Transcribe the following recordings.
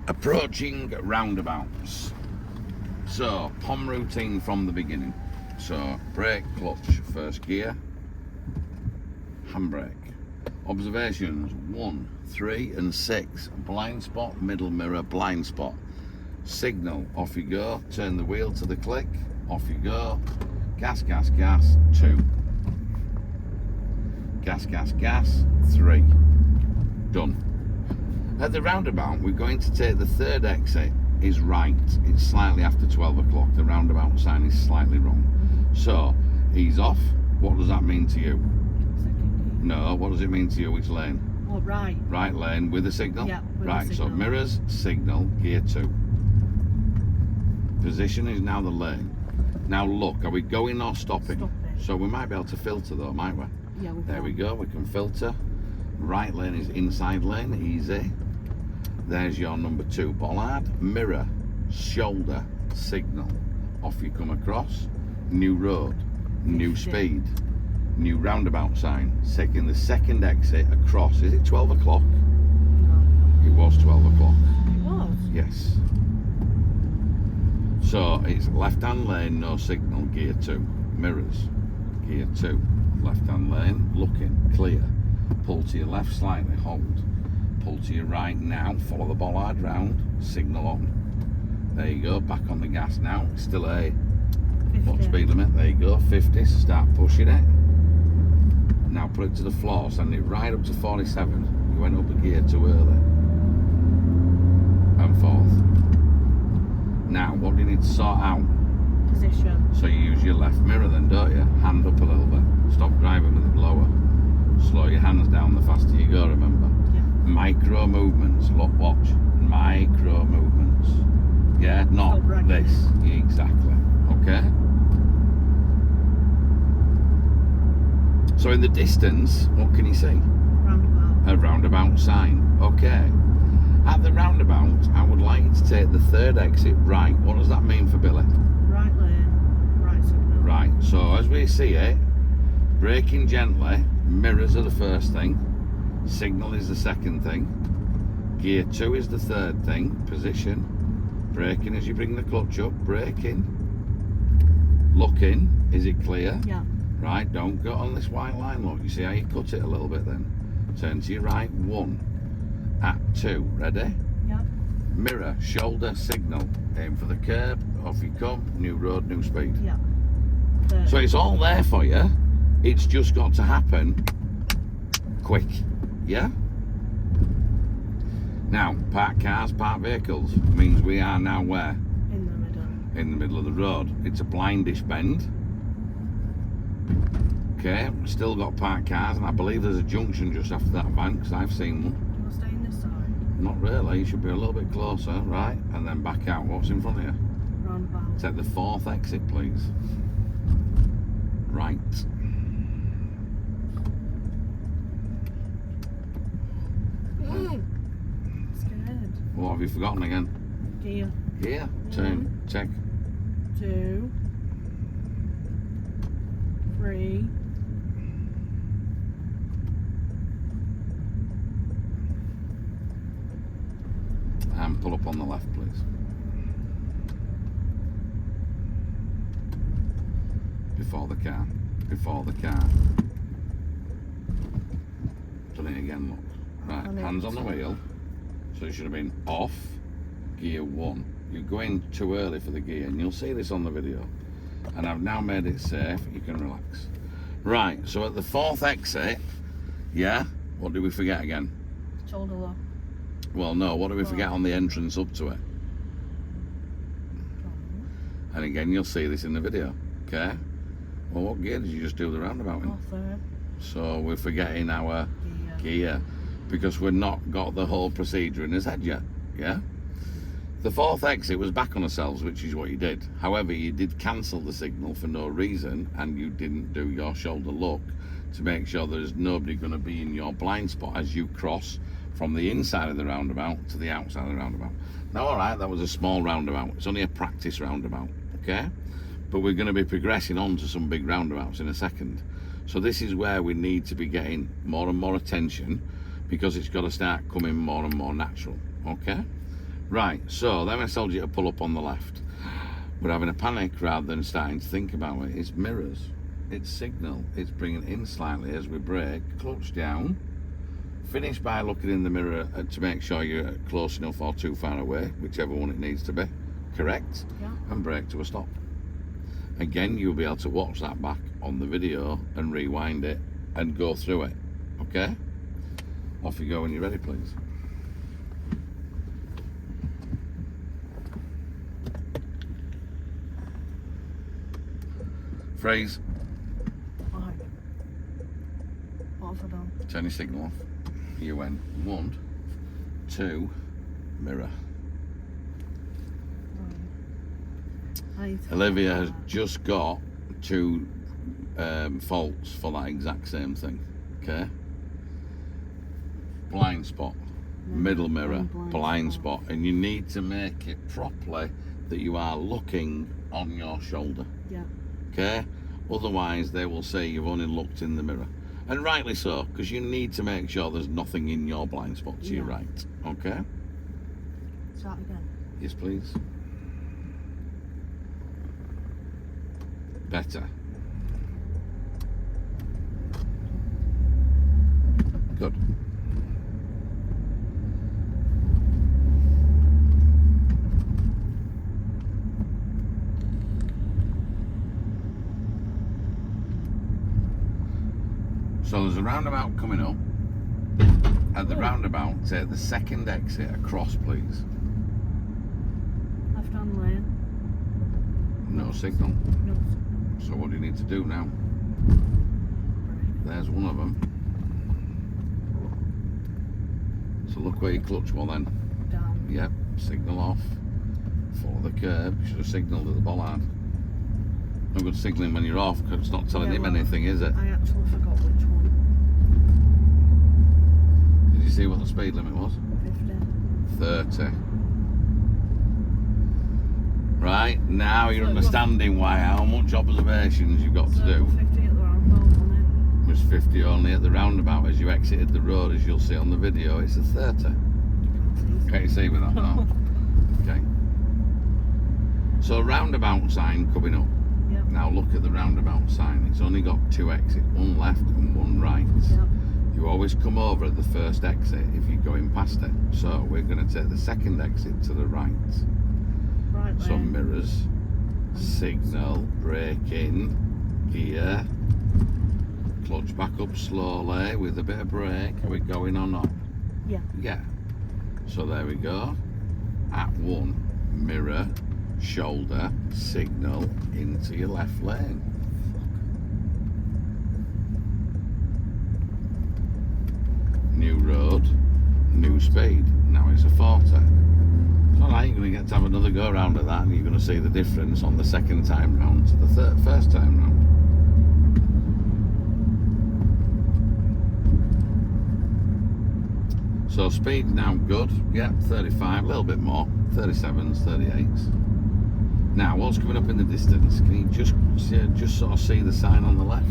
Approaching roundabouts. So, POM routine from the beginning. So, brake, clutch, first gear, handbrake. Observations 1, 3 and 6. Blind spot, middle mirror, blind spot. Signal, off you go. Turn the wheel to the click, off you go. Gas, gas, gas, 2. Gas, gas, gas, 3. Done. At the roundabout, we're going to take the third exit is right. It's slightly after 12 o'clock. The roundabout sign is slightly wrong. So, he's off. What does that mean to you? No, what does it mean to you? Which lane? Oh, right. Right lane with a signal? Yeah, with right, a signal. so mirrors, signal, gear 2. Position is now the lane. Now look, are we going or stopping? Stopping. So we might be able to filter though, might we? Yeah, we There can. we go, we can filter. Right lane is inside lane, easy. There's your number 2 bollard. Mirror, shoulder, signal. Off you come across. New road, new 50. speed, new roundabout sign. Taking the second exit across. Is it 12 o'clock? No. It was 12 o'clock. It was? Yes. So it's left-hand lane, no signal, gear 2. Mirrors, gear 2. Left-hand lane, looking, clear. Pull to your left slightly, hold. Pull to your right now, follow the bollard round, signal on. There you go, back on the gas now. Still a 50. what speed limit? There you go, 50, so start pushing it. Now put it to the floor, send it right up to 47. You went up a gear too early. And forth. Now, what do you need to sort out? Position. So you use your left mirror then, don't you? Hand up a little bit. Stop driving with it lower. Slow your hands down the faster you go, remember? Yeah. Micro movements. Look, watch. Micro movements. Yeah, not Stop bragging. this. Exactly. Okay? So in the distance, what can you see? Roundabout. A roundabout sign. Okay. At the roundabout, I would like you to take the third exit right. What does that mean for Billy? Right lane, right signal. Right, so as we see it, braking gently, mirrors are the first thing, signal is the second thing, gear 2 is the third thing, position, braking as you bring the clutch up, braking, looking, is it clear? Yeah. Right, don't go on this white line, look, you see how you cut it a little bit then. Turn to your right, 1, at 2, ready? Yeah. Mirror, shoulder, signal, aim for the curb, off you come, new road, new speed. Yeah. So it's all there for you, it's just got to happen quick, yeah? Now, parked cars, parked vehicles, means we are now where? In the middle. In the middle of the road. It's a blindish bend. Okay, still got parked cars, and I believe there's a junction just after that van, because I've seen one. Do you want to stay in this side? Not really, you should be a little bit closer, right? And then back out. What's in front of you? Roundabout. Take the 4th exit, please. Right. Scared. What have you forgotten again? Gear. Gear, turn, check. 2. 3. And pull up on the left, please. Before the car. Before the car. Done it again, look. Right, On it. hands on the wheel. So it should have been off, gear 1. You're going too early for the gear, and you'll see this on the video. And I've now made it safe, you can relax. Right, so at the 4th exit, yeah, what did we forget again? Shoulder lock. Well, no, what did we forget on the entrance up to it? And again, you'll see this in the video, okay? Well, what gear did you just do the roundabout in? Oh, 3rd. So we're forgetting our Gear. gear because we've not got the whole procedure in his head yet, yeah? The 4th exit was back on ourselves, which is what you did. However, you did cancel the signal for no reason, and you didn't do your shoulder look to make sure there's nobody going to be in your blind spot as you cross from the inside of the roundabout to the outside of the roundabout. Now, all right, that was a small roundabout. It's only a practice roundabout, okay? But we're going to be progressing on to some big roundabouts in a second. So this is where we need to be getting more and more attention, because it's got to start coming more and more natural, okay? Right, so then I told you to pull up on the left. We're having a panic rather than starting to think about it. It's mirrors, it's signal, it's bringing in slightly as we brake, clutch down, finish by looking in the mirror to make sure you're close enough or too far away, whichever one it needs to be, correct, Yeah. and brake to a stop. Again, you'll be able to watch that back on the video and rewind it and go through it, okay? Off you go when you're ready, please. Phrase, Right. What have I done? turn your signal off. You went 1, 2, mirror. Right. Olivia has just got 2 faults for that exact same thing, okay? Blind spot, middle mirror, blind spot, and you need to make it properly that you are looking on your shoulder, Yeah. okay? Otherwise they will say you've only looked in the mirror, and rightly so, because you need to make sure there's nothing in your blind spot to your Yeah. right, okay? Start again. Yes, please. Better. Good. So there's a roundabout coming up. At the roundabout, take the second exit across, please. Left hand lane. No signal. No. So what do you need to do now? Brake. There's one of them. So look where you clutch well then. Down. Yep, signal off. Follow the curb. You should have signalled at the bollard. No good signalling when you're off because it's not telling Yeah, him well, anything, is it? I actually forgot which one. Did you see what the speed limit was? 50. 30. Right, now you're So it was- understanding why how much observations you've got to So do. 50 at the roundabout, wasn't It was 50 only at the roundabout as you exited the road, as you'll see on the video. It's a 30. it? Can you see with that now? Okay. So roundabout sign coming up. Yep. Now look at the roundabout sign. It's only got 2 exits, one left and one right. Yep. You always come over at the first exit if you're going past it. So we're going to take the second exit to the right. Right So lane. mirrors, signal, brake in, gear, clutch back up slowly with a bit of brake. Are we going or not? Yeah. Yeah. So there we go. At 1, mirror, shoulder, signal into your left lane. New road, new speed. Now it's a 40. It's alright, you're going to get to have another go round at that and you're going to see the difference on the second time round to the first time round. So speed now good, yeah, 35, a little bit more, 37s, 38s. Now what's coming up in the distance? Can you just sort of see the sign on the left?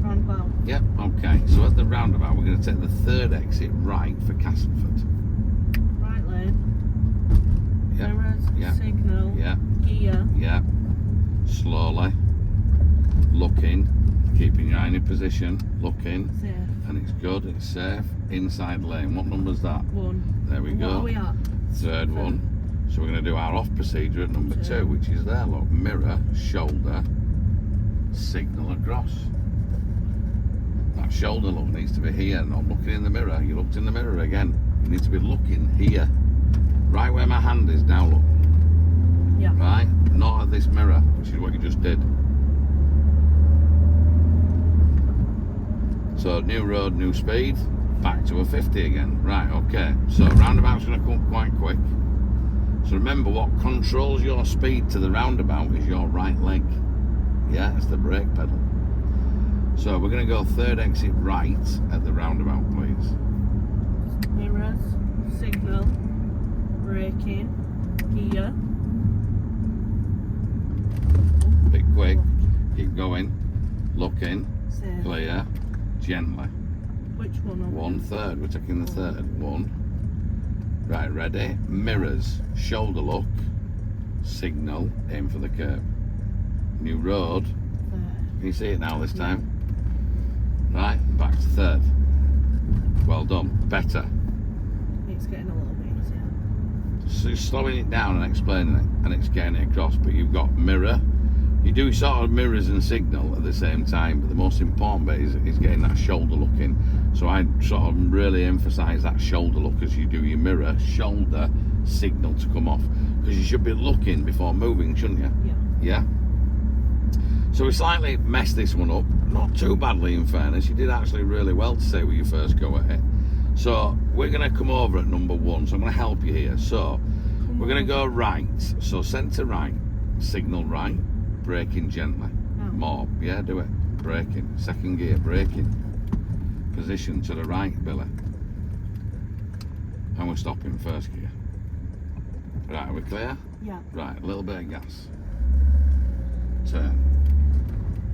Roundabout. Yep, okay. So at the roundabout we're going to take the third exit right for Castleford. Right lane. Yep, Mirrors. yeah, Signal. yeah, Gear. yeah. Slowly. Looking. Keeping your eye in position. Looking. Safe. And it's good, it's safe. Inside lane. What number's that? 1. There we And go. What are we at? Third one. So we're going to do our off procedure at number 2, which is there, look. Mirror, shoulder, signal across. That shoulder look needs to be here, not looking in the mirror. You looked in the mirror again. You need to be looking here. Right where my hand is now, look. Yeah. Right? Not at this mirror, which is what you just did. So new road, new speed, back to a 50 again. Right, okay. So roundabout's going to come quite quick. So remember, what controls your speed to the roundabout is your right leg. Yeah, it's the brake pedal. So we're going to go third exit right at the roundabout, please. Mirrors. Signal. Braking. Gear. Bit quick. Keep going. Looking. Safe. Clear. Gently. Which one? Are we? 1/3. We're taking the third. 1, Right, ready? Mirrors, shoulder look, signal, aim for the curb. New road. Third. Can you see it now this Yeah. time? Right, back to third. Well done, better. It's getting a little bit easier. So you're slowing it down and explaining it, and it's getting it across, but you've got mirror. You do sort of mirrors and signal at the same time, but the most important bit is getting that shoulder look in. So I sort of really emphasise that shoulder look as you do your mirror, shoulder, signal to come off. Because you should be looking before moving, shouldn't you? Yeah. Yeah? So we slightly messed this one up. Not too badly, in fairness. You did actually really well to say with your first go at it. So we're going to come over at number 1. So I'm going to help you here. So we're going to go right. So centre right, signal right, braking gently. Oh. More. Yeah, do it. Braking. Second gear, braking. Position to the right, Billy. And we're stopping first gear. Right, are we clear? Yeah. Right, a little bit of gas. Turn.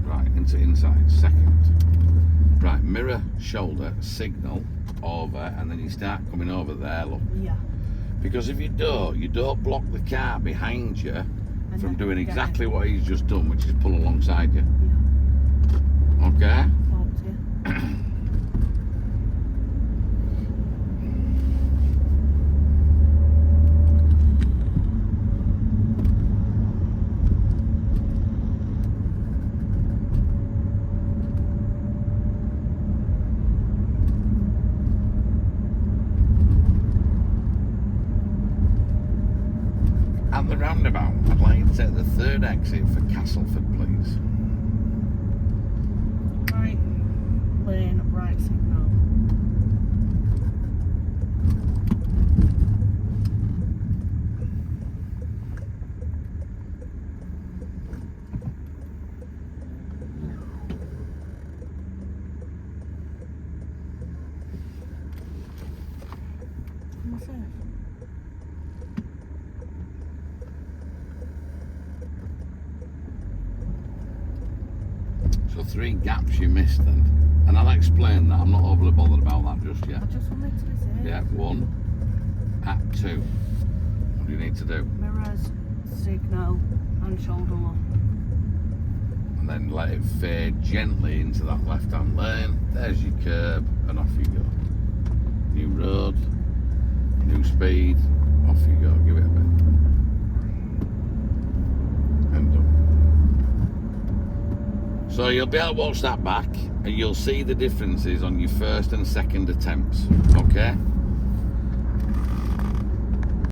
Right, into inside, second. Right, mirror, shoulder, signal, over, and then you start coming over there, look. Yeah. Because if you don't block the car behind you And from then doing get exactly it. what he's just done, which is pull alongside you. Yeah. Okay? Thought you. At the roundabout, I'd like you to take the third exit for Castleford, please. Right lane, right signal. What's that? So 3 gaps you missed then. And I'll explain that. I'm not overly bothered about that just yet. I just wanted to be safe. Yeah, 1 at 2. What do you need to do? Mirrors, signal, and shoulder lock. And then let it fade gently into that left-hand lane. There's your curb, and off you go. New road, new speed, off you go. Give it a bit. And done. So you'll be able to watch that back, and you'll see the differences on your first and second attempts. Okay?